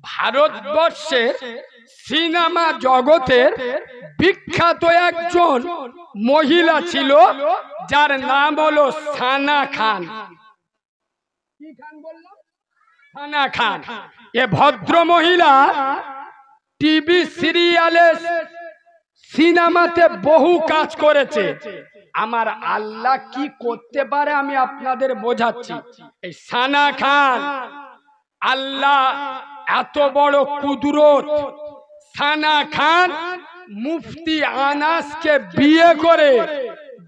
ভারতবর্ষের সিনেমা জগতের বিখ্যাত একজন মহিলা ছিল, যার নাম হলো সানা খান। কি খান বললাম? সানা খান। এ ভদ্র মহিলা টিভি সিরিয়ালে, সিনেমাতে বহু কাজ করেছে। আমার আল্লাহ কি করতে পারে আমি আপনাদের বোঝাচ্ছি। এই সানা খান, আল্লাহ এত বড় কুদরত। সানা খান মুফতি আনাসকে বিয়ে করে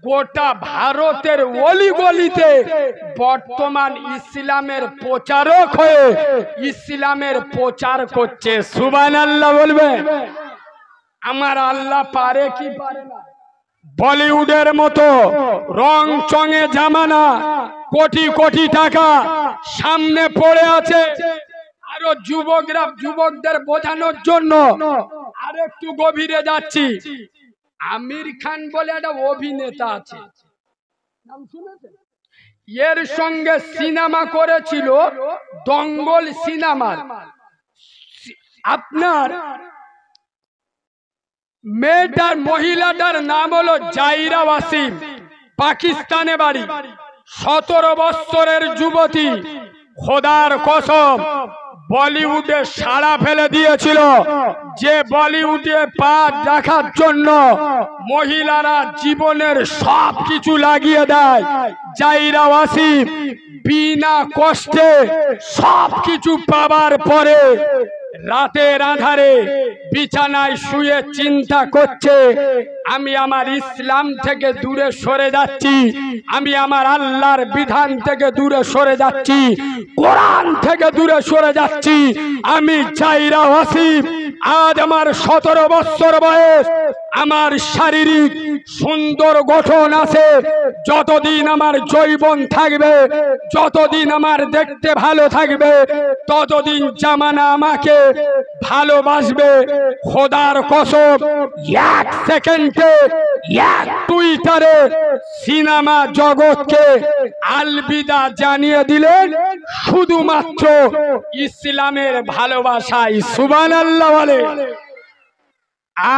গোটা ভারতের অলিগলিতে বর্তমান ইসলামের প্রচারক হয়ে ইসলামের প্রচার করছে। সুবহানাল্লাহ বলবে। আমার আল্লাহ পারে কি পারে না? বলিউডের মতো রং চঙে জামানা, কোটি কোটি টাকা সামনে পড়ে আছে। আরো যুবকদের বোঝানোর জন্য আরেকটু গভীরে যাচ্ছি। আমির খান বলে একটা অভিনেতা আছে, নাম শুনেছেন? এর সঙ্গে সিনেমা করেছিল, দঙ্গল সিনেমার। আপনার মেয়েটার, মহিলাটার নাম হলো জাইরা ওয়াসিম, পাকিস্তানে বাড়ি, 17 বছরের যুবতী। খোদার কসম, বলিউডে সাড়া ফেলে দিয়েছিল। যে বলিউডে পা রাখার জন্য মহিলারা জীবনের সব কিছু লাগিয়ে দেয়, জাইরা ওয়াসিম বিনা কষ্টে সব কিছু পাবার পরে রাতের আধারে বিছানায় শুয়ে চিন্তা করছে, আমি আমার ইসলাম থেকে দূরে সরে যাচ্ছি, আমি আমার আল্লাহর বিধান থেকে দূরে সরে যাচ্ছি, কোরআন থেকে দূরে সরে যাচ্ছি। আমি জাইরা ওয়াসিম, আজ আমার 17 বছর বয়স, আমার শারীরিক সুন্দর গঠন আছে। যতদিন আমার যৌবন থাকবে, যতদিন আমার দেখতে ভালো থাকবে, ততদিন জামানা আমাকে ভালোবাসবে। খোদার কসম, 1 সেকেন্ডে, 1 টুইটারে সিনেমা জগৎকে আলবিদা জানিয়ে দিলেন শুধুমাত্র ইসলামের ভালোবাসায়। সুবহানাল্লাহ বলে।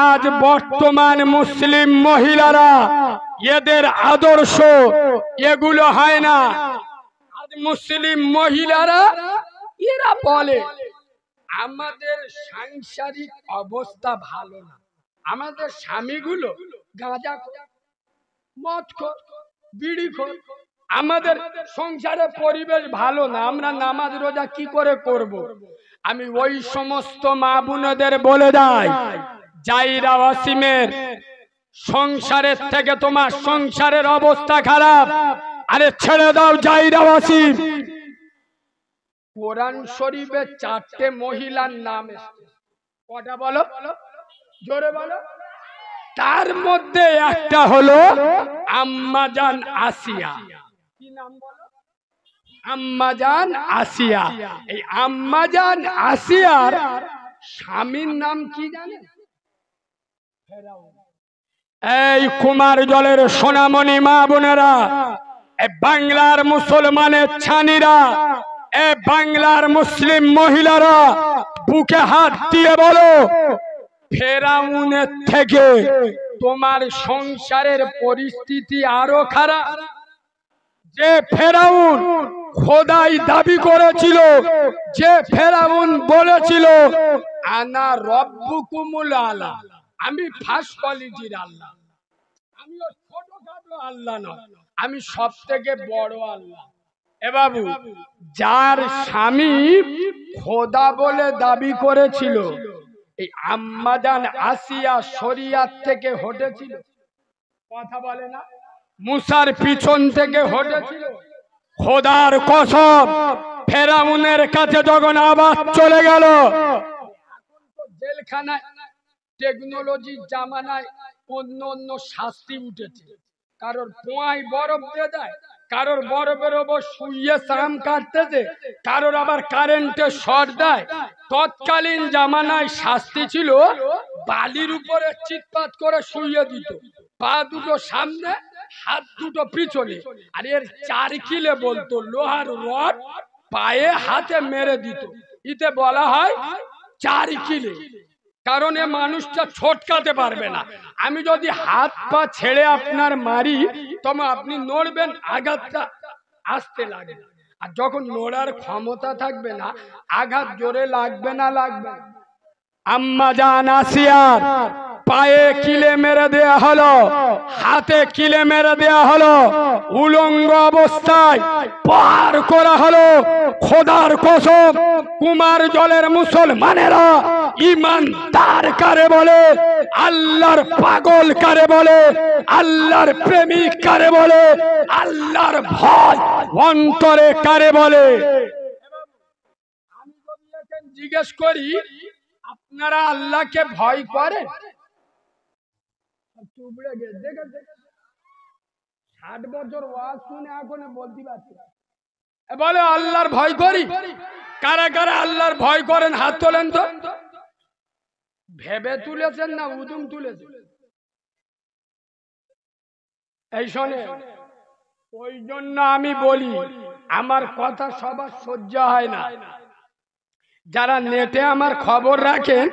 আজ বর্তমান মুসলিম মহিলারা, এদের আদর্শ এগুলো হয় না। আজ মুসলিম মহিলারা এরা বলে আমাদের সাংসারিক অবস্থা ভালো না, আমাদের স্বামীগুলো গাঁজা মদ খোর, বিড়ি খোর, আমাদের সংসারে পরিবেশ ভালো না, আমরা নামাজ রোজা কি করে করব। আমি ওই সমস্ত মা বোনদের বলে যাই, জাইরা ওয়াসিমের সংসারের থেকে তোমার সংসারের অবস্থা খারাপ, আরে ছেড়ে দাও জাইরা ওয়াসিম। কোরআন শরীফে 4টে মহিলার নাম এসেছে। কটা বলো? জোরে বলো। তার মধ্যে একটা হলো আম্মাজান আসিয়া। কি নাম বলো? আম্মাজান আসিয়া। এই আম্মাজান আসিয়ার স্বামীর নাম কি জানেন? ফেরাউন। এই কুমার জলের সোনামণি মা বোনেরা, বাংলার মুসলমানের ছানিরা, বাংলার মুসলিম মহিলারা, বুকে হাত দিয়ে বলো, ফেরাউনের থেকে তোমার সংসারের পরিস্থিতি আরো খারাপ। যে ফেরাউন খোদাই দাবি করেছিল, যে ফেরাউন বলেছিল আনা রব্বুকুমুল আলা, আমি ফার্স্ট কোয়ালিটির আল্লাহ, আমি ছোটখাটো আল্লাহ নয়, আমি সব থেকে বড় আল্লাহ। এ বাবু, যার স্বামী খোদা বলে দাবি করেছিল, এই আম্মাজান আসিয়া শরিয়াত থেকে হটেছিল, কথা বলে না, মুসার পিছন থেকে হটেছিল। খোদার কসম, ফেরাউনের কাছে যখন আবার চলে গেল, এখন তো জেলখানায় টেকনোলজির জামানায় অন্য অন্য শাস্তি উঠেছে। কারোর পোঁয়ায় বরফ দিয়ে দেয়, কারোর বরফের ওপর শুয়ে চাম কাটতেছে, কারোর আবার কারেন্টে শর্ট দেয়। তৎকালীন জামানায় শাস্তি ছিল বালির উপরে চিৎপাত করে শুয়ে দিত, পা দুটো সামনে, হাত দুটো পিছনে, আর এর 4 কিলে বলতো লোহার রড পায়ে হাতে মেরে দিত। ইতে বলা হয় 4 কিলে, কারণ এ মানুষটা ছোটকাতে পারবে না। আমি যদি হাত পা ছেড়ে আপনার মারি, তবে আপনি নড়বেন, আঘাতটা আসতে লাগবে। আর যখন নড়ার ক্ষমতা থাকবে না, আঘাত জোরে লাগবে না লাগবে। আম্মা জান আসিয়ার পায়ে কিলে মেরে দেয়া হলো, হাতে কিলে মেরে দেয়া হলো, উলঙ্গ অবস্থায় পার করা হলো। খোদার কসম, কুমার জলের মুসলমানেরা ইমানদার কারে বলে, আল্লাহর পাগল কারে বলে, আল্লাহর প্রেমিক কারে বলে, আল্লাহর ভয় অন্তরে কারে বলে। আমি যদি এখন জিজ্ঞেস করি, আপনারা আল্লাহকে ভয় করেন? 60 বছর ওয়াজ শুনে এখন বলতে পারছি বলে আল্লাহর ভয় করি। কারা কারা আল্লাহর ভয় করেন হাত তোলেন তো। ভেবে তুলেছেন না উদুম তুলেছেন? এই শোনে, ওই জন্য আমি বলি, আমার কথা সবার সহ্য হয় না। যারা নেটে আমার খবর রাখেন,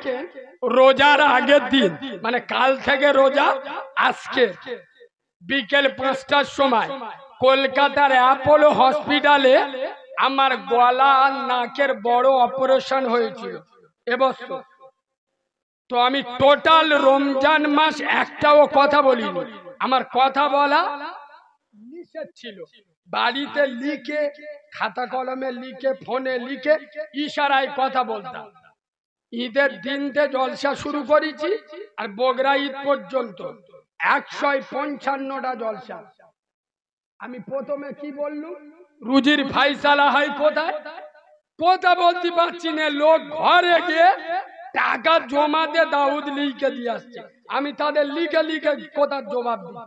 রোজার আগের দিন, মানে কাল থেকে রোজা, আজকে বিকেল 5টার সময় কলকাতার অ্যাপোলো হসপিটালে আমার গলা আর নাকের বড় অপারেশন হয়েছিল এবছর। তো আমি টোটাল রমজান মাস একটাও কথা বলিনি। আমার কথা বলা নিষেধ ছিল। বাড়িতে লিখে, খাতা কলমে লিখে, ফোনে লিখে, ইশারায় কথা বলতাম। ঈদের দিনতে জলসা শুরু করেছি, আর বগরা ঈদ পর্যন্ত 155টা জলসা। আমি প্রথমে কি বললুম, রুজির ফাইসালা হয় কোথায়? কথা বলতে পারছি না। লোক ঘরে গিয়ে টাকা জমা দিয়ে দাউদ লিখে দিয়ে আসছে, আমি তাদের লিখে লিখে কোথার জবাব দিই।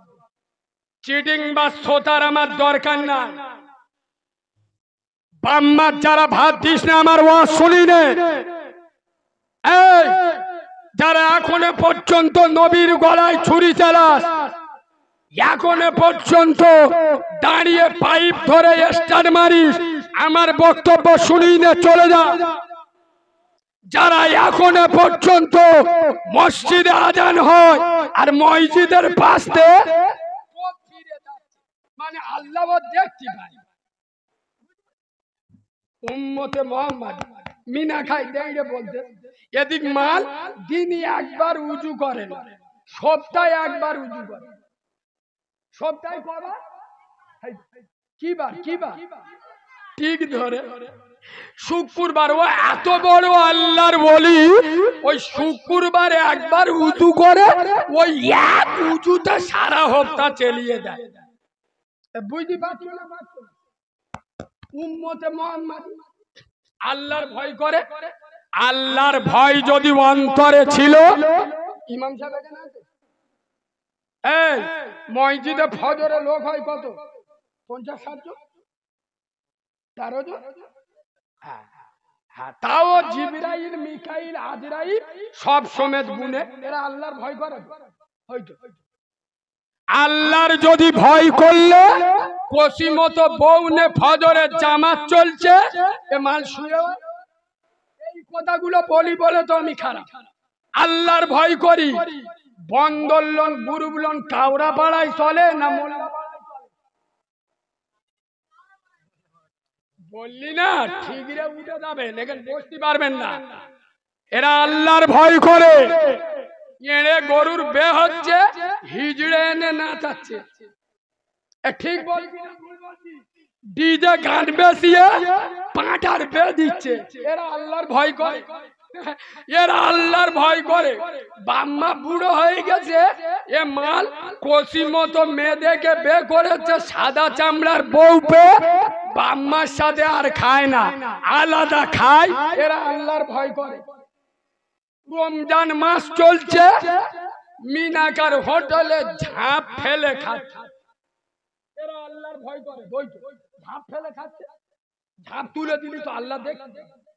চিটিং বা সোতার আমার দরকার না। বাম্মার যারা ভাত দিস না, আমার ওয়াজ শুনি নে। এই যারা এখনো পর্যন্ত নবীর গলায় ছুরি চালাস, এখনো পর্যন্ত দাঁড়িয়ে পাইপ ধরে স্টার মারিস, আমার বক্তব্য শুনি নে, চলে যা। যারা এখনো পর্যন্ত মসজিদে আজান হয় আর মসজিদের পাশে, মানে আল্লাহ দেখতে পাই, উম্মতে মুহাম্মদ মিনা খাই দেইরে বলতে, এদিক মাল দিনই একবার উজু করে না, সপ্তাহে একবার উজু করে। সপ্তাহে কবার? কিবার ঠিক ধরে শুক্রবার। ও এত বড় আল্লাহর ওলি, ওই শুক্রবারে একবার উজু করে, ওই এক উজুতে সারা হপ্তাহ চালিয়ে দেয়। বুঝতে পারছো না? উম্মতে মুহাম্মদ আল্লাহর ভয় করে। আল্লাহর ভয় যদি অন্তরে ছিল, ইমাম সাহেব এখানে আছে? এই মসজিদে ফজরে লোক হয় কত? 50-60 জন, 13 জন। তাও জিবরাইল, মিকাইল, আজরাইল সব সমেত গুনে, এরা আল্লাহর ভয় করে হয়তো। আল্লাহর যদি ভয় করলে, কষি মতো বউনে ফজরের জামাত চলছে, এ মাল শুয়ে, এই কথাগুলো বলি বলে তো আমি খারাপ। আল্লাহর ভয় করি। বন্দরলন, বুরুবলন, কাউরা পাড়ায় চলে না মোল্লা পাড়ায় চলে? বললি না ঠিক রে, উঠে যাবেন, এখানে বসতে পারবেন না। এরা আল্লাহর ভয় করে। এড়ে গরুর বে হচ্ছে, হিজড়ে এনে নাচাচ্ছে। ঠিক বলছি? ডিজে গান বেশিয়ে পাঁঠার বে দিচ্ছে। এরা আল্লাহর ভয় করে। এরা আল্লাহর ভয় করে। বাম্মা বুড়ো হয়ে গেছে, এ মাল কষি মতো মেয়েদেরকে বে করেছে, সাদা চামড়ার বউ পে বাম্মার সাথে আর খায় না, আলাদা খায়। এরা আল্লাহর ভয় করে। রমজান মাস চলছে, মিনাকার হোটেলে ঝাঁপ ফেলে খাচ্ছে। এরা আল্লাহর ভয় করে। ঝাঁপ ফেলে খাচ্ছে, ঝাঁপ তুলে দিলি তো আল্লাহ দেখ,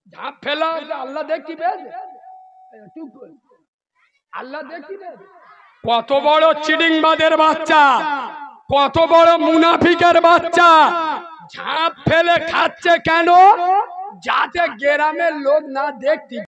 ঝাঁপ ফেলা আল্লাহ দেখতে পেয়েছে, আল্লাহ দেখতে পেয়েছে। কত বড় চিডিংবাদের বাচ্চা, কত বড় মুনাফিকের বাচ্চা। ঝাঁপ ফেলে খাচ্ছে কেন? যাতে গ্রামের লোক না দেখতে